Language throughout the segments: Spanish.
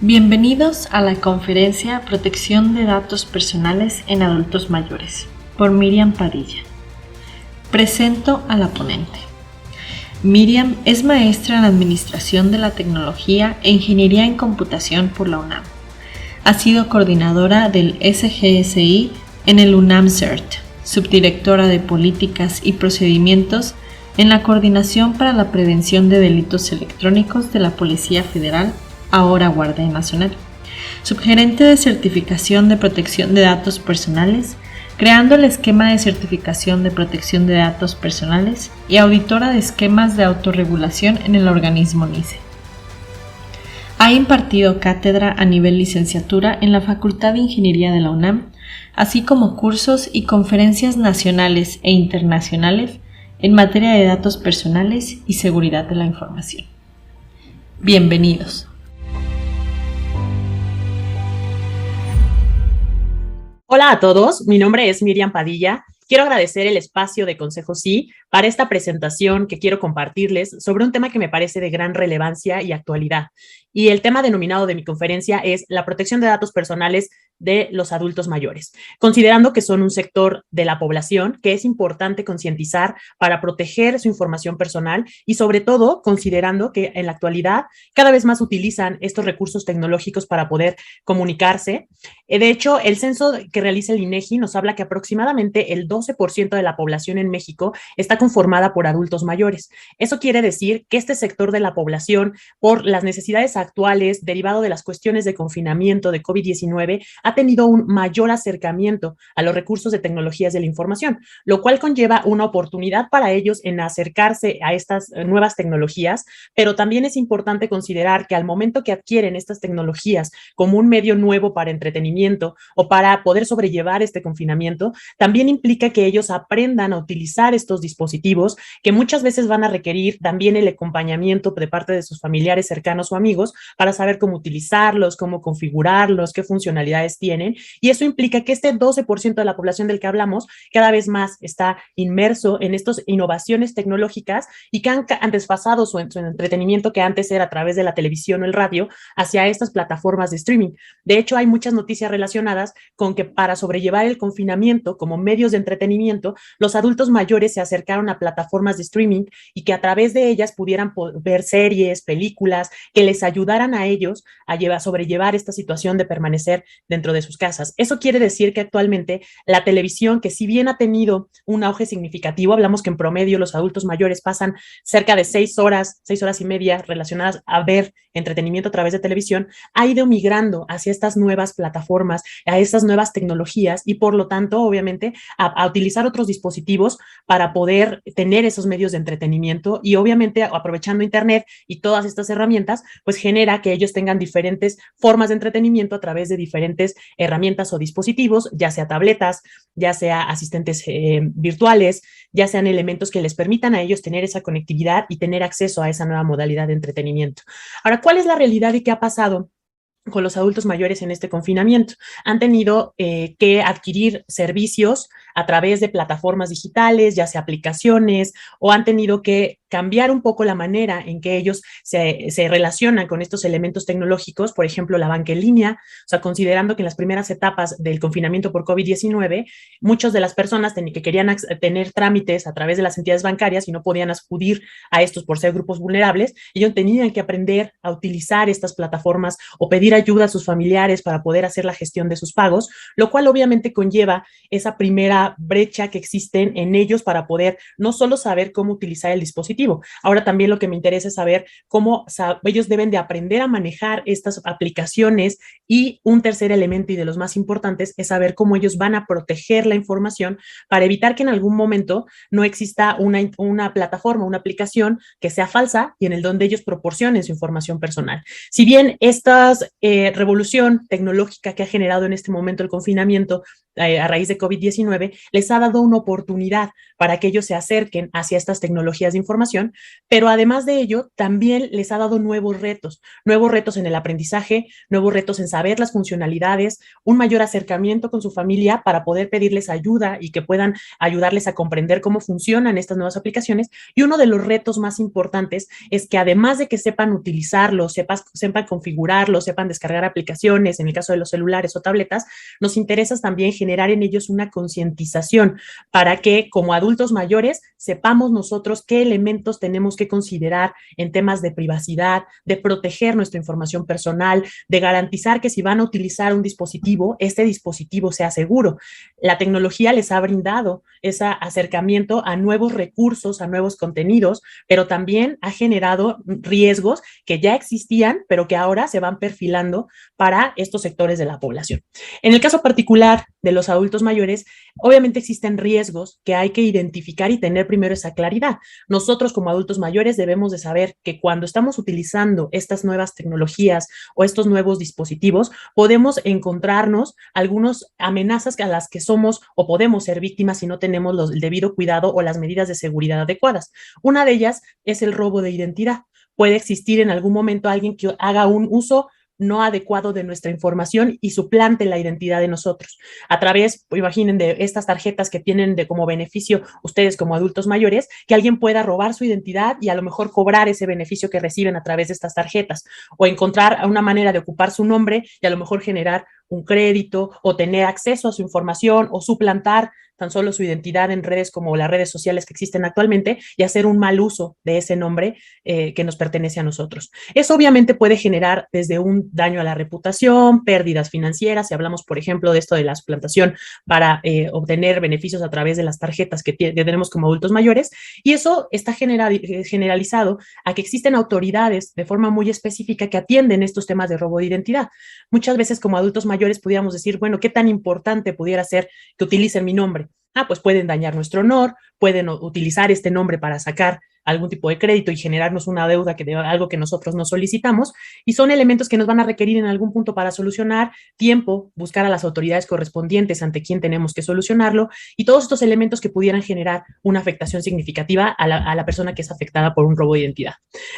Bienvenidos a la conferencia Protección de Datos Personales en Adultos Mayores, por Miriam Padilla. Presento a la ponente. Miriam es maestra en Administración de la Tecnología e Ingeniería en Computación por la UNAM. Ha sido coordinadora del SGSI en el UNAM CERT, subdirectora de Políticas y Procedimientos en la Coordinación para la Prevención de Delitos Electrónicos de la Policía Federal, ahora Guardia Nacional, subgerente de certificación de protección de datos personales, creando el esquema de certificación de protección de datos personales y auditora de esquemas de autorregulación en el organismo NICE. Ha impartido cátedra a nivel licenciatura en la Facultad de Ingeniería de la UNAM, así como cursos y conferencias nacionales e internacionales en materia de datos personales y seguridad de la información. Bienvenidos. Hola a todos, mi nombre es Miriam Padilla. Quiero agradecer el espacio de Consejo Sí para esta presentación que quiero compartirles sobre un tema que me parece de gran relevancia y actualidad. Y el tema denominado de mi conferencia es la protección de datos personales de los adultos mayores, considerando que son un sector de la población que es importante concientizar para proteger su información personal y sobre todo considerando que en la actualidad cada vez más utilizan estos recursos tecnológicos para poder comunicarse. De hecho, el censo que realiza el INEGI nos habla que aproximadamente el 12% de la población en México está conformada por adultos mayores. Eso quiere decir que este sector de la población, por las necesidades actuales derivado de las cuestiones de confinamiento de COVID-19, ha tenido un mayor acercamiento a los recursos de tecnologías de la información, lo cual conlleva una oportunidad para ellos en acercarse a estas nuevas tecnologías, pero también es importante considerar que al momento que adquieren estas tecnologías como un medio nuevo para entretenimiento o para poder sobrellevar este confinamiento, también implica que ellos aprendan a utilizar estos dispositivos que muchas veces van a requerir también el acompañamiento de parte de sus familiares cercanos o amigos para saber cómo utilizarlos, cómo configurarlos, qué funcionalidades tienen, y eso implica que este 12% de la población del que hablamos cada vez más está inmerso en estas innovaciones tecnológicas y que han desfasado su entretenimiento que antes era a través de la televisión o el radio hacia estas plataformas de streaming. De hecho, hay muchas noticias relacionadas con que para sobrellevar el confinamiento como medios de entretenimiento, los adultos mayores se acercaron a plataformas de streaming y que a través de ellas pudieran ver series, películas, que les ayudaran a ellos a sobrellevar esta situación de permanecer dentro de sus casas. Eso quiere decir que actualmente la televisión, que si bien ha tenido un auge significativo, hablamos que en promedio los adultos mayores pasan cerca de 6 horas y media relacionadas a ver entretenimiento a través de televisión, ha ido migrando hacia estas nuevas plataformas, a estas nuevas tecnologías y por lo tanto, obviamente, a utilizar otros dispositivos para poder tener esos medios de entretenimiento y obviamente aprovechando Internet y todas estas herramientas, pues genera que ellos tengan diferentes formas de entretenimiento a través de diferentes herramientas o dispositivos, ya sea tabletas, ya sea asistentes virtuales, ya sean elementos que les permitan a ellos tener esa conectividad y tener acceso a esa nueva modalidad de entretenimiento. Ahora, ¿cuál es la realidad y qué ha pasado con los adultos mayores en este confinamiento? Han tenido que adquirir servicios a través de plataformas digitales, ya sea aplicaciones, o han tenido que cambiar un poco la manera en que ellos se relacionan con estos elementos tecnológicos, por ejemplo, la banca en línea, o sea, considerando que en las primeras etapas del confinamiento por COVID-19, muchas de las personas que querían tener trámites a través de las entidades bancarias y no podían acudir a estos por ser grupos vulnerables, ellos tenían que aprender a utilizar estas plataformas o pedir ayuda a sus familiares para poder hacer la gestión de sus pagos, lo cual obviamente conlleva esa primera brecha que existen en ellos para poder no solo saber cómo utilizar el dispositivo. Ahora también lo que me interesa es saber cómo ellos deben de aprender a manejar estas aplicaciones y un tercer elemento y de los más importantes es saber cómo ellos van a proteger la información para evitar que en algún momento no exista una plataforma, una aplicación que sea falsa y en el donde ellos proporcionen su información personal. Si bien esta revolución tecnológica que ha generado en este momento el confinamiento a raíz de COVID-19, les ha dado una oportunidad para que ellos se acerquen hacia estas tecnologías de información, pero además de ello, también les ha dado nuevos retos en el aprendizaje, nuevos retos en saber las funcionalidades, un mayor acercamiento con su familia para poder pedirles ayuda y que puedan ayudarles a comprender cómo funcionan estas nuevas aplicaciones. Y uno de los retos más importantes es que además de que sepan utilizarlo, sepan configurarlo, sepan descargar aplicaciones, en el caso de los celulares o tabletas, nos interesa también generar en ellos una concientización para que como adultos mayores sepamos nosotros qué elementos tenemos que considerar en temas de privacidad, de proteger nuestra información personal, de garantizar que si van a utilizar un dispositivo, este dispositivo sea seguro. La tecnología les ha brindado ese acercamiento a nuevos recursos, a nuevos contenidos, pero también ha generado riesgos que ya existían, pero que ahora se van perfilando para estos sectores de la población. En el caso particular de los adultos mayores, obviamente existen riesgos que hay que identificar y tener primero esa claridad. Nosotros como adultos mayores debemos de saber que cuando estamos utilizando estas nuevas tecnologías o estos nuevos dispositivos, podemos encontrarnos algunas amenazas a las que somos o podemos ser víctimas si no tenemos el debido cuidado o las medidas de seguridad adecuadas. Una de ellas es el robo de identidad. Puede existir en algún momento alguien que haga un uso no adecuado de nuestra información y suplante la identidad de nosotros. A través, imaginen, de estas tarjetas que tienen de como beneficio ustedes como adultos mayores, que alguien pueda robar su identidad y a lo mejor cobrar ese beneficio que reciben a través de estas tarjetas, o encontrar una manera de ocupar su nombre y a lo mejor generar un crédito o tener acceso a su información o suplantar tan solo su identidad en redes como las redes sociales que existen actualmente y hacer un mal uso de ese nombre que nos pertenece a nosotros. Eso obviamente puede generar desde un daño a la reputación, pérdidas financieras, si hablamos, por ejemplo, de esto de la suplantación para obtener beneficios a través de las tarjetas que tenemos como adultos mayores, y eso está generalizado a que existen autoridades de forma muy específica que atienden estos temas de robo de identidad. Muchas veces como adultos mayores pudiéramos decir, bueno, ¿qué tan importante pudiera ser que utilicen mi nombre? Pues pueden dañar nuestro honor, pueden utilizar este nombre para sacar algún tipo de crédito y generarnos una deuda de algo que nosotros no solicitamos, y son elementos que nos van a requerir en algún punto para solucionar, tiempo, buscar a las autoridades correspondientes ante quien tenemos que solucionarlo, y todos estos elementos que pudieran generar una afectación significativa a la persona que es afectada por un robo de identidad.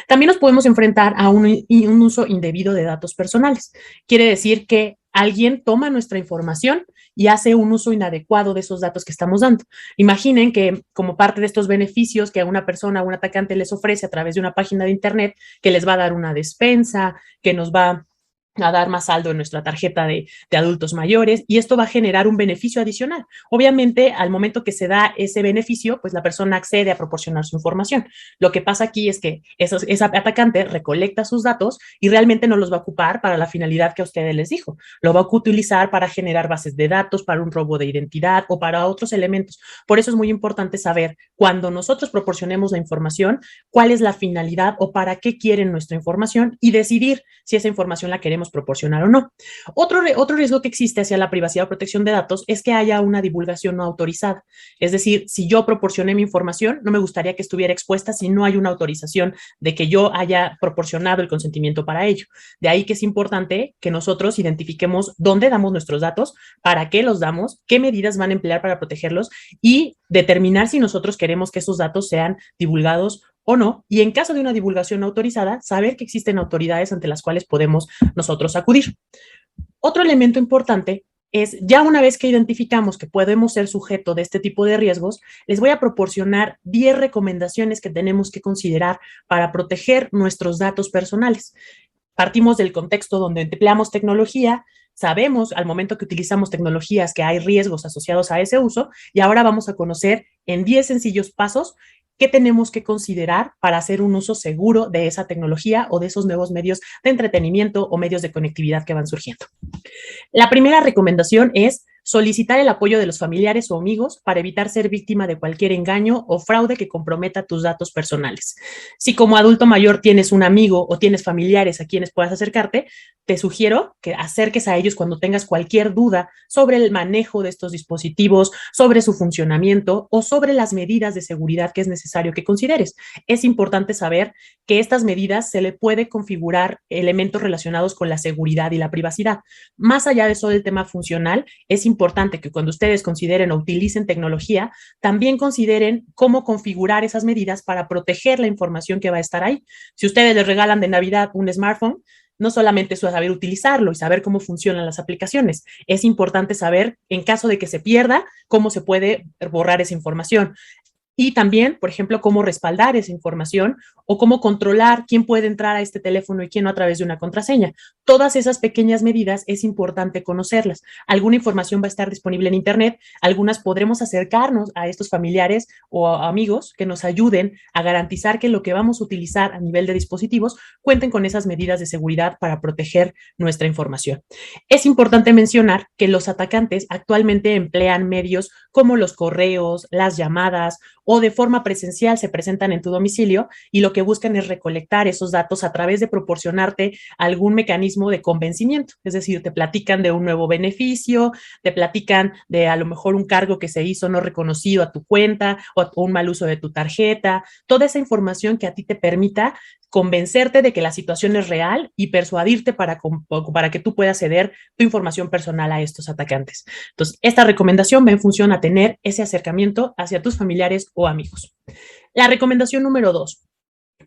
También nos podemos enfrentar a un uso indebido de datos personales. Quiere decir que alguien toma nuestra información y hace un uso inadecuado de esos datos que estamos dando. Imaginen que como parte de estos beneficios que a una persona, un atacante les ofrece a través de una página de internet, que les va a dar una despensa, que nos va a dar más saldo en nuestra tarjeta de adultos mayores, y esto va a generar un beneficio adicional. Obviamente, al momento que se da ese beneficio, pues la persona accede a proporcionar su información. Lo que pasa aquí es que esa atacante recolecta sus datos y realmente no los va a ocupar para la finalidad que a ustedes les dijo. Lo va a utilizar para generar bases de datos, para un robo de identidad o para otros elementos. Por eso es muy importante saber, cuando nosotros proporcionemos la información, cuál es la finalidad o para qué quieren nuestra información y decidir si esa información la queremos proporcionar o no. Otro riesgo que existe hacia la privacidad o protección de datos es que haya una divulgación no autorizada. Es decir, si yo proporcioné mi información, no me gustaría que estuviera expuesta si no hay una autorización de que yo haya proporcionado el consentimiento para ello. De ahí que es importante que nosotros identifiquemos dónde damos nuestros datos, para qué los damos, qué medidas van a emplear para protegerlos y determinar si nosotros queremos que esos datos sean divulgados o no, y en caso de una divulgación no autorizada, saber que existen autoridades ante las cuales podemos nosotros acudir. Otro elemento importante es, ya una vez que identificamos que podemos ser sujeto de este tipo de riesgos, les voy a proporcionar 10 recomendaciones que tenemos que considerar para proteger nuestros datos personales. Partimos del contexto donde empleamos tecnología, sabemos al momento que utilizamos tecnologías que hay riesgos asociados a ese uso, y ahora vamos a conocer en 10 sencillos pasos qué tenemos que considerar para hacer un uso seguro de esa tecnología o de esos nuevos medios de entretenimiento o medios de conectividad que van surgiendo. La primera recomendación es solicitar el apoyo de los familiares o amigos para evitar ser víctima de cualquier engaño o fraude que comprometa tus datos personales. Si como adulto mayor tienes un amigo o tienes familiares a quienes puedas acercarte, te sugiero que acerques a ellos cuando tengas cualquier duda sobre el manejo de estos dispositivos, sobre su funcionamiento o sobre las medidas de seguridad que es necesario que consideres. Es importante saber que estas medidas se le puede configurar elementos relacionados con la seguridad y la privacidad. Más allá de solo el tema funcional, es importante que cuando ustedes consideren o utilicen tecnología, también consideren cómo configurar esas medidas para proteger la información que va a estar ahí. Si ustedes les regalan de Navidad un smartphone, no solamente es saber utilizarlo y saber cómo funcionan las aplicaciones, es importante saber, en caso de que se pierda, cómo se puede borrar esa información. Y también, por ejemplo, cómo respaldar esa información o cómo controlar quién puede entrar a este teléfono y quién no a través de una contraseña. Todas esas pequeñas medidas es importante conocerlas. Alguna información va a estar disponible en Internet, algunas podremos acercarnos a estos familiares o a amigos que nos ayuden a garantizar que lo que vamos a utilizar a nivel de dispositivos cuenten con esas medidas de seguridad para proteger nuestra información. Es importante mencionar que los atacantes actualmente emplean medios como los correos, las llamadas o de forma presencial se presentan en tu domicilio y lo que buscan es recolectar esos datos a través de proporcionarte algún mecanismo de convencimiento, es decir, te platican de un nuevo beneficio, te platican de a lo mejor un cargo que se hizo no reconocido a tu cuenta o un mal uso de tu tarjeta, toda esa información que a ti te permita convencerte de que la situación es real y persuadirte para que tú puedas ceder tu información personal a estos atacantes. Entonces, esta recomendación va en función a tener ese acercamiento hacia tus familiares o amigos. La recomendación número 2.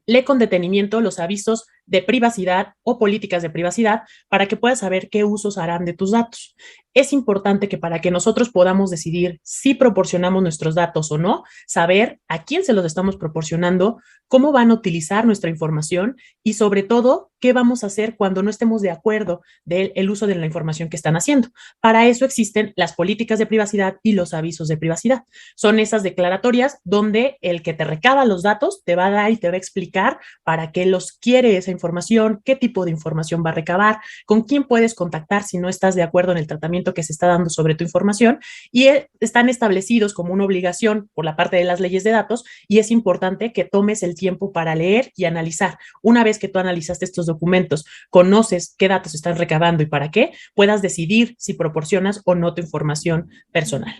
Lee con detenimiento los avisos de privacidad o políticas de privacidad para que puedas saber qué usos harán de tus datos. Es importante que para que nosotros podamos decidir si proporcionamos nuestros datos o no, saber a quién se los estamos proporcionando, cómo van a utilizar nuestra información y sobre todo qué vamos a hacer cuando no estemos de acuerdo del uso de la información que están haciendo. Para eso existen las políticas de privacidad y los avisos de privacidad. Son esas declaratorias donde el que te recaba los datos te va a dar y te va a explicar para qué los quiere esa información, qué tipo de información va a recabar, con quién puedes contactar si no estás de acuerdo en el tratamiento que se está dando sobre tu información y están establecidos como una obligación por la parte de las leyes de datos y es importante que tomes el tiempo para leer y analizar. Una vez que tú analizaste estos documentos, conoces qué datos están recabando y para qué, puedas decidir si proporcionas o no tu información personal.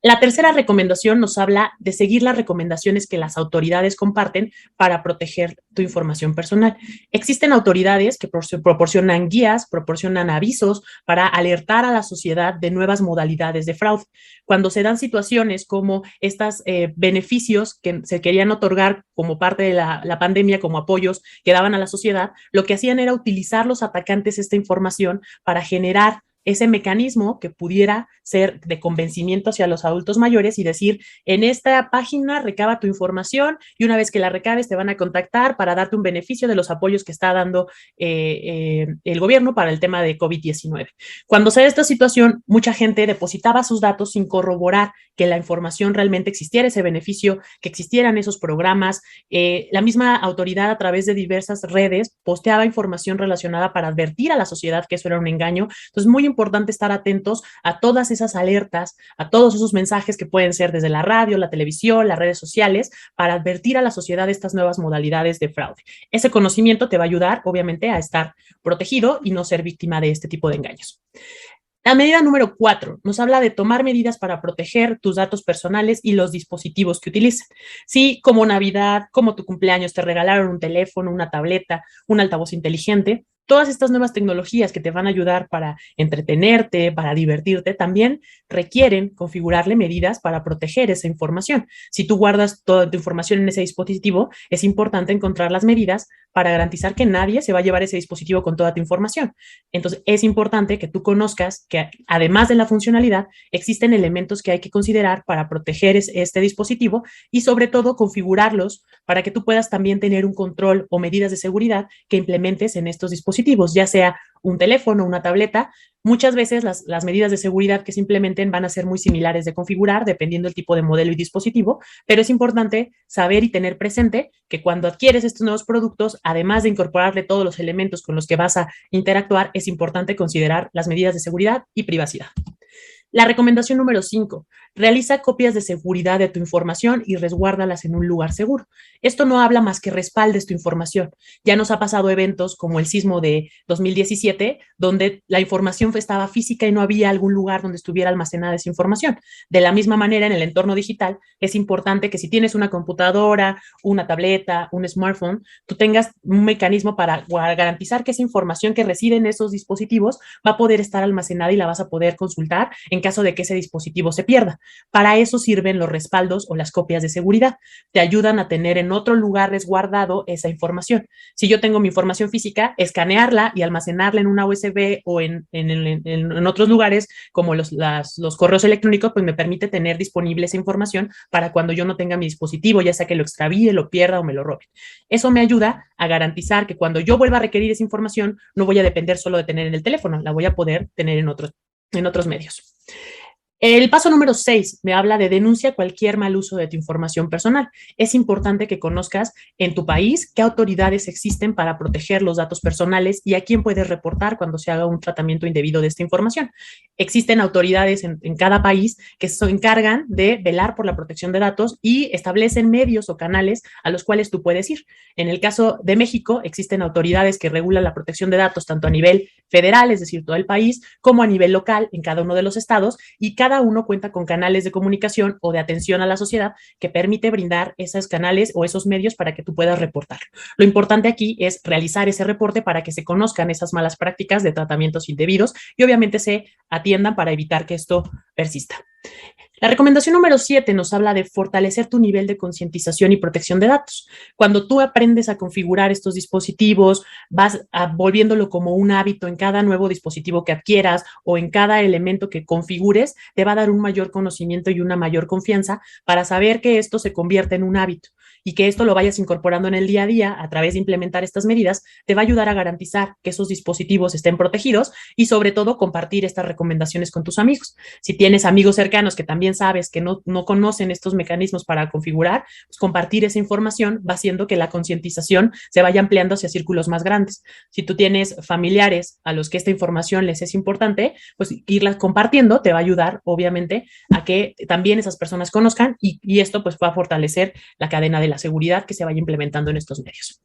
La tercera recomendación nos habla de seguir las recomendaciones que las autoridades comparten para proteger tu información personal. Existen autoridades que proporcionan guías, proporcionan avisos para alertar a la sociedad de nuevas modalidades de fraude. Cuando se dan situaciones como estos beneficios que se querían otorgar como parte de la pandemia, como apoyos que daban a la sociedad, lo que hacían era utilizar los atacantes esta información para generar ese mecanismo que pudiera ser de convencimiento hacia los adultos mayores y decir, en esta página recaba tu información y una vez que la recabes te van a contactar para darte un beneficio de los apoyos que está dando el gobierno para el tema de COVID-19. Cuando se da esta situación, mucha gente depositaba sus datos sin corroborar que la información realmente existiera, ese beneficio, que existieran esos programas. La misma autoridad a través de diversas redes posteaba información relacionada para advertir a la sociedad que eso era un engaño. Entonces, muy importante estar atentos a todas esas alertas, a todos esos mensajes que pueden ser desde la radio, la televisión, las redes sociales, para advertir a la sociedad de estas nuevas modalidades de fraude. Ese conocimiento te va a ayudar, obviamente, a estar protegido y no ser víctima de este tipo de engaños. La medida número 4 nos habla de tomar medidas para proteger tus datos personales y los dispositivos que utilizan. Si como Navidad, como tu cumpleaños, te regalaron un teléfono, una tableta, un altavoz inteligente, todas estas nuevas tecnologías que te van a ayudar para entretenerte, para divertirte, también requieren configurarle medidas para proteger esa información. Si tú guardas toda tu información en ese dispositivo, es importante encontrar las medidas para garantizar que nadie se va a llevar ese dispositivo con toda tu información. Entonces, es importante que tú conozcas que además de la funcionalidad, existen elementos que hay que considerar para proteger este dispositivo y sobre todo configurarlos para que tú puedas también tener un control o medidas de seguridad que implementes en estos dispositivos, ya sea un teléfono, una tableta. Muchas veces las medidas de seguridad que se implementen van a ser muy similares de configurar dependiendo del tipo de modelo y dispositivo, pero es importante saber y tener presente que cuando adquieres estos nuevos productos, además de incorporarle todos los elementos con los que vas a interactuar, es importante considerar las medidas de seguridad y privacidad. La recomendación número 5, Realiza copias de seguridad de tu información y resguárdalas en un lugar seguro. Esto no habla más que respaldes tu información. Ya nos ha pasado eventos como el sismo de 2017, donde la información estaba física y no había algún lugar donde estuviera almacenada esa información. De la misma manera, en el entorno digital, es importante que si tienes una computadora, una tableta, un smartphone, tú tengas un mecanismo para garantizar que esa información que reside en esos dispositivos va a poder estar almacenada y la vas a poder consultar en caso de que ese dispositivo se pierda. Para eso sirven los respaldos o las copias de seguridad. Te ayudan a tener en otro lugar resguardado esa información. Si yo tengo mi información física, escanearla y almacenarla en una USB o en otros lugares como los correos electrónicos, pues me permite tener disponible esa información para cuando yo no tenga mi dispositivo, ya sea que lo extravíe, lo pierda o me lo roben. Eso me ayuda a garantizar que cuando yo vuelva a requerir esa información, no voy a depender solo de tener en el teléfono, la voy a poder tener en otros medios. El paso número 6 me habla de denuncia cualquier mal uso de tu información personal. Es importante que conozcas en tu país qué autoridades existen para proteger los datos personales y a quién puedes reportar cuando se haga un tratamiento indebido de esta información. Existen autoridades en cada país que se encargan de velar por la protección de datos y establecen medios o canales a los cuales tú puedes ir. En el caso de México, existen autoridades que regulan la protección de datos tanto a nivel federal, es decir, todo el país, como a nivel local en cada uno de los estados, y cada uno cuenta con canales de comunicación o de atención a la sociedad que permite brindar esos canales o esos medios para que tú puedas reportar. Lo importante aquí es realizar ese reporte para que se conozcan esas malas prácticas de tratamientos indebidos y obviamente se atiendan para evitar que esto persista. La recomendación número 7 nos habla de fortalecer tu nivel de concientización y protección de datos. Cuando tú aprendes a configurar estos dispositivos, vas volviéndolo como un hábito en cada nuevo dispositivo que adquieras o en cada elemento que configures, te va a dar un mayor conocimiento y una mayor confianza para saber que esto se convierte en un hábito y que esto lo vayas incorporando en el día a día a través de implementar estas medidas, te va a ayudar a garantizar que esos dispositivos estén protegidos y sobre todo compartir estas recomendaciones con tus amigos. Si tienes amigos cercanos que también sabes que no conocen estos mecanismos para configurar, pues compartir esa información va haciendo que la concientización se vaya ampliando hacia círculos más grandes. Si tú tienes familiares a los que esta información les es importante, pues irla compartiendo te va a ayudar, obviamente, a que también esas personas conozcan y esto pues va a fortalecer la cadena de la seguridad que se vaya implementando en estos medios.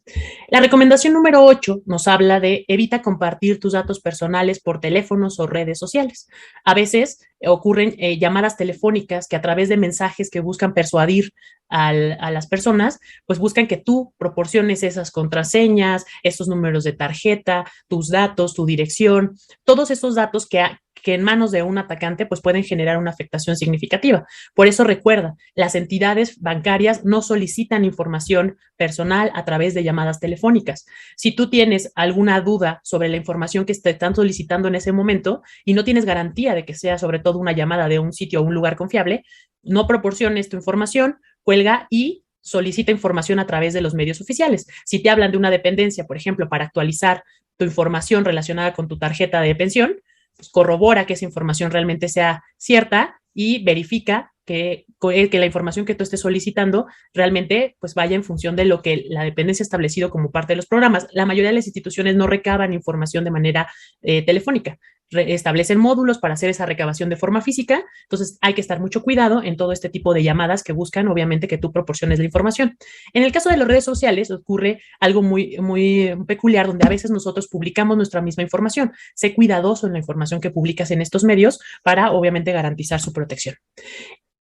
La recomendación número 8 nos habla de evita compartir tus datos personales por teléfonos o redes sociales. A veces ocurren llamadas telefónicas que a través de mensajes que buscan persuadir a las personas, pues buscan que tú proporciones esas contraseñas, esos números de tarjeta, tus datos, tu dirección, todos esos datos que en manos de un atacante pues pueden generar una afectación significativa. Por eso recuerda, las entidades bancarias no solicitan información personal a través de llamadas telefónicas. Si tú tienes alguna duda sobre la información que te están solicitando en ese momento y no tienes garantía de que sea sobre todo una llamada de un sitio o un lugar confiable, no proporciones tu información, cuelga y solicita información a través de los medios oficiales. Si te hablan de una dependencia, por ejemplo, para actualizar tu información relacionada con tu tarjeta de pensión, pues corrobora que esa información realmente sea cierta y verifica que la información que tú estés solicitando realmente pues vaya en función de lo que la dependencia ha establecido como parte de los programas. La mayoría de las instituciones no recaban información de manera telefónica. Establecen módulos para hacer esa recabación de forma física, entonces hay que estar mucho cuidado en todo este tipo de llamadas que buscan obviamente que tú proporciones la información. En el caso de las redes sociales ocurre algo muy, muy peculiar donde a veces nosotros publicamos nuestra misma información. Sé cuidadoso en la información que publicas en estos medios para obviamente garantizar su protección.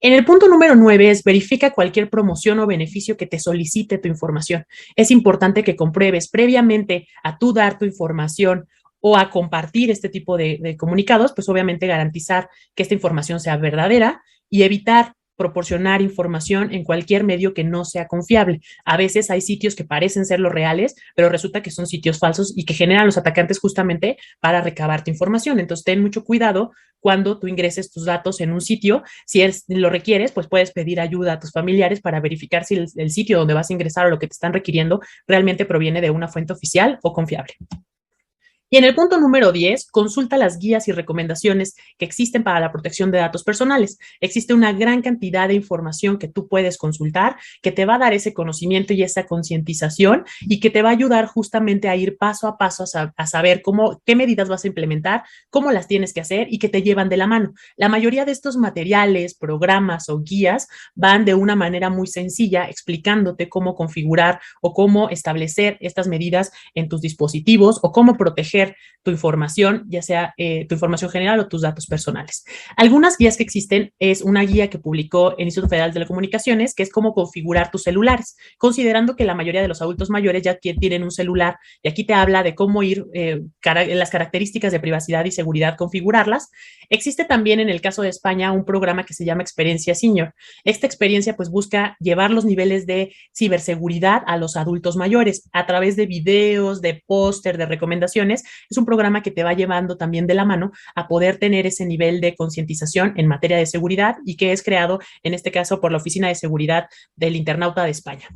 En el punto número 9 es verifica cualquier promoción o beneficio que te solicite tu información. Es importante que compruebes previamente a tú dar tu información o a compartir este tipo de comunicados, pues obviamente garantizar que esta información sea verdadera y evitar proporcionar información en cualquier medio que no sea confiable. A veces hay sitios que parecen ser los reales, pero resulta que son sitios falsos y que generan los atacantes justamente para recabar tu información. Entonces, ten mucho cuidado cuando tú ingreses tus datos en un sitio. Si lo requieres, pues puedes pedir ayuda a tus familiares para verificar si el sitio donde vas a ingresar o lo que te están requiriendo realmente proviene de una fuente oficial o confiable. Y en el punto número 10, consulta las guías y recomendaciones que existen para la protección de datos personales. Existe una gran cantidad de información que tú puedes consultar, que te va a dar ese conocimiento y esa concientización y que te va a ayudar justamente a ir paso a paso a saber qué medidas vas a implementar, cómo las tienes que hacer y que te llevan de la mano. La mayoría de estos materiales, programas o guías van de una manera muy sencilla explicándote cómo configurar o cómo establecer estas medidas en tus dispositivos o cómo proteger tu información, ya sea tu información general o tus datos personales. Algunas guías que existen es una guía que publicó el Instituto Federal de Telecomunicaciones, que es cómo configurar tus celulares, considerando que la mayoría de los adultos mayores ya tienen un celular y aquí te habla de cómo ir las características de privacidad y seguridad, configurarlas. Existe también en el caso de España un programa que se llama Experiencia Senior. Esta experiencia pues busca llevar los niveles de ciberseguridad a los adultos mayores a través de videos, de póster, de recomendaciones. Es un programa que te va llevando también de la mano a poder tener ese nivel de concientización en materia de seguridad y que es creado, en este caso, por la Oficina de Seguridad del Internauta de España.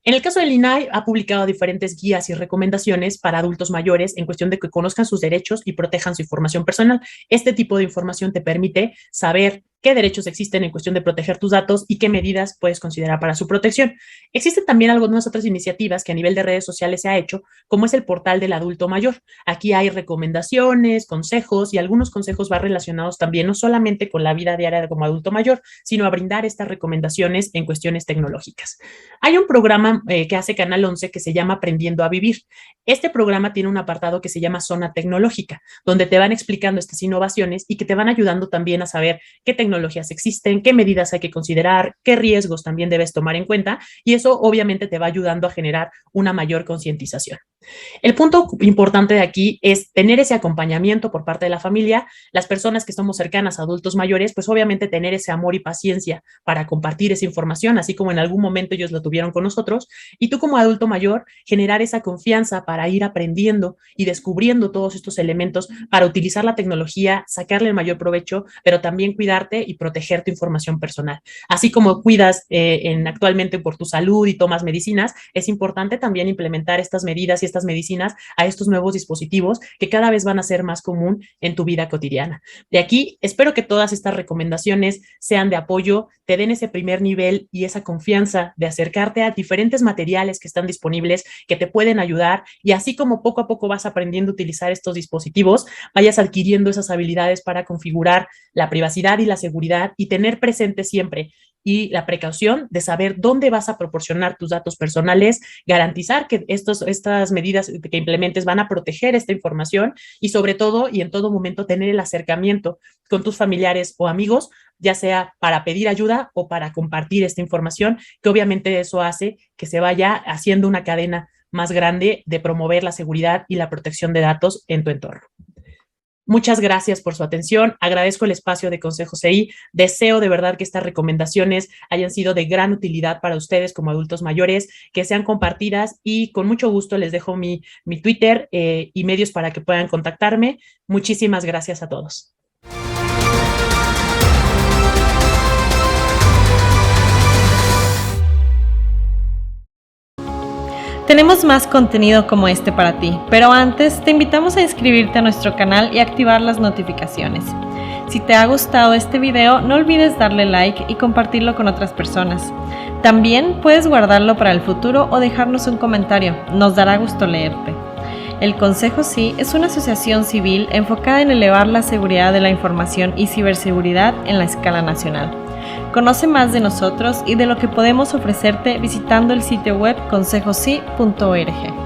En el caso del INAI, ha publicado diferentes guías y recomendaciones para adultos mayores en cuestión de que conozcan sus derechos y protejan su información personal. Este tipo de información te permite saber qué derechos existen en cuestión de proteger tus datos y qué medidas puedes considerar para su protección. Existen también algunas otras iniciativas que a nivel de redes sociales se ha hecho, como es el portal del adulto mayor. Aquí hay recomendaciones, consejos y algunos consejos van relacionados también no solamente con la vida diaria como adulto mayor, sino a brindar estas recomendaciones en cuestiones tecnológicas. Hay un programa que hace Canal 11 que se llama Aprendiendo a Vivir. Este programa tiene un apartado que se llama Zona Tecnológica, donde te van explicando estas innovaciones y que te van ayudando también a saber qué tecnologías existen, qué medidas hay que considerar, qué riesgos también debes tomar en cuenta y eso obviamente te va ayudando a generar una mayor concientización. El punto importante de aquí es tener ese acompañamiento por parte de la familia, las personas que somos cercanas a adultos mayores, pues obviamente tener ese amor y paciencia para compartir esa información, así como en algún momento ellos lo tuvieron con nosotros, y tú como adulto mayor, generar esa confianza para ir aprendiendo y descubriendo todos estos elementos para utilizar la tecnología, sacarle el mayor provecho, pero también cuidarte y proteger tu información personal. Así como cuidas actualmente por tu salud y tomas medicinas, es importante también implementar estas medidas y estas medicinas a estos nuevos dispositivos que cada vez van a ser más común en tu vida cotidiana. De aquí, espero que todas estas recomendaciones sean de apoyo, te den ese primer nivel y esa confianza de acercarte a diferentes materiales que están disponibles, que te pueden ayudar y así como poco a poco vas aprendiendo a utilizar estos dispositivos, vayas adquiriendo esas habilidades para configurar la privacidad y la seguridad y tener presente siempre y la precaución de saber dónde vas a proporcionar tus datos personales, garantizar que estas medidas que implementes van a proteger esta información y sobre todo y en todo momento tener el acercamiento con tus familiares o amigos, ya sea para pedir ayuda o para compartir esta información, que obviamente eso hace que se vaya haciendo una cadena más grande de promover la seguridad y la protección de datos en tu entorno. Muchas gracias por su atención. Agradezco el espacio de Consejo CI. Deseo de verdad que estas recomendaciones hayan sido de gran utilidad para ustedes como adultos mayores, que sean compartidas y con mucho gusto les dejo mi Twitter y medios para que puedan contactarme. Muchísimas gracias a todos. Tenemos más contenido como este para ti, pero antes te invitamos a inscribirte a nuestro canal y activar las notificaciones. Si te ha gustado este video, no olvides darle like y compartirlo con otras personas. También puedes guardarlo para el futuro o dejarnos un comentario, nos dará gusto leerte. El Consejo Sí es una asociación civil enfocada en elevar la seguridad de la información y ciberseguridad en la escala nacional. Conoce más de nosotros y de lo que podemos ofrecerte visitando el sitio web consejosi.org.